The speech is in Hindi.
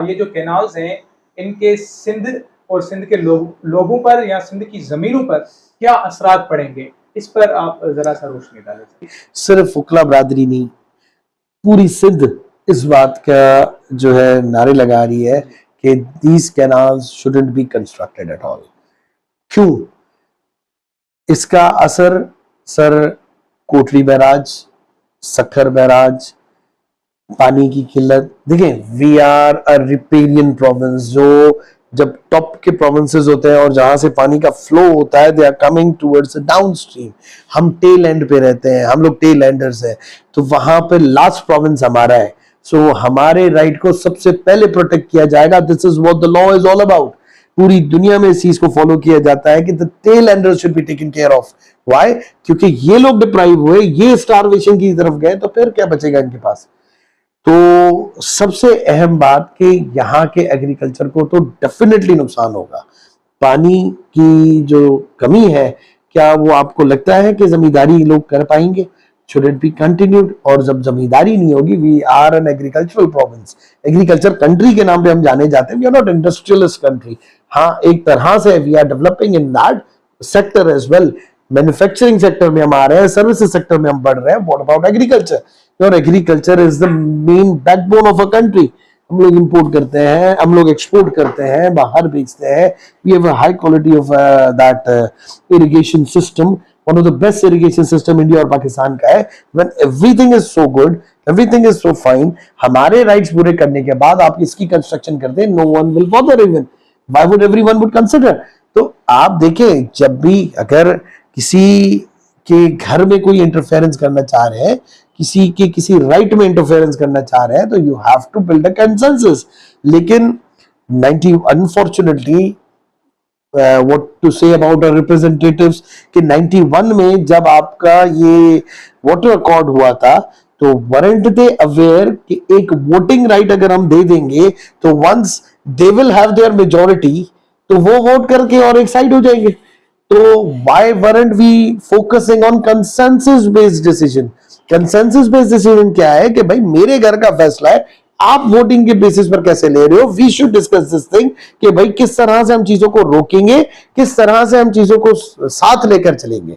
ये जो कैनाल्स हैं इनके सिंध और सिंध के लोगों पर या सिंध की जमीनों पर क्या असरात पड़ेंगे, इस पर आप जरा सा रोशनी डालें। सिर्फ उकला बरादरी नहीं, पूरी सिंध इस बात का जो है नारे लगा रही है कि these canals shouldn't be constructed at all. क्यों? इसका असर sir Kotli barrage, Sukkur barrage, पानी की किल्लत। देखें, we are a riparian province, जो जब टॉप के प्रोविंसेस होते हैं और जहां से पानी का फ्लो होता है, they are coming towards down stream. हम टेल एंड पे रहते हैं, हम लोग टेल एंडर्स हैं, तो वहां पे लास्ट प्रोविंस हमारा है। सो हमारे राइट को सबसे पहले प्रोटेक्ट किया जाएगा। This is what the law is all about. पूरी दुनिया में इस चीज को फॉलो किया जाता है कि the tell Anders should be taken care of. Why? क्योंकि ये लोग डिप्राइव हुए, ये स्टारवेशन की तरफ गए, तो फिर क्या बचेगा इनके पास? तो सबसे अहम बात कि यहाँ के एग्रीकल्चर को तो डेफिनेटली नुकसान होगा। पानी की जो कमी है, क्या वो आपको लगता है कि जमींदारी लोग कर पाएंगे? Should it be continued? और जब जमींदारी नहीं होगी, we are an agricultural province, agriculture country के नाम पे हम जाने जाते हैं, we are not industrialist country. हाँ, एक तरह से we are developing in that sector as well. Manufacturing sector में हम आ रहे हैं, सर्विसेज सेक्टर में हम बढ़ रहे हैं। What about agriculture? और agriculture is the main backbone of a country. हम लोग इंपोर्ट करते हैं, हम लोग एक्सपोर्ट करते हैं, बाहर बेचते हैं। We have a high quality of that irrigation system, one of the best irrigation system India और पाकिस्तान का है। When everything is so good, everything is so fine, हमारे राइट्स पूरे करने के बाद आप इसकी कंस्ट्रक्शन करते हैं, no one will bother even. Why would everyone would consider? तो आप देखें, जब भी अगर किसी के घर में कोई इंटरफेरेंस करना चाह रहे हैं, किसी के किसी राइट में इंटरफेरेंस करना चाह रहे हैं, तो you have to build a consensus. लेकिन 90 unfortunately what to say about our representatives कि 91 में जब आपका ये वाटर अकॉर्ड हुआ था, तो वरंट दे अवेयर कि एक वोटिंग राइट अगर हम दे देंगे तो once they will have their majority, तो वो वोट करके और एक साइड हो जाएंगे। तो why weren't we focusing on consensus based decision? Consensus based decision क्या है कि भाई मेरे घर का फैसला है, आप वोटिंग के बेसिस पर कैसे ले रहे हो? We should discuss this thing कि भाई किस तरह से हम चीजों को रोकेंगे, किस तरह से हम चीजों को साथ लेकर चलेंगे।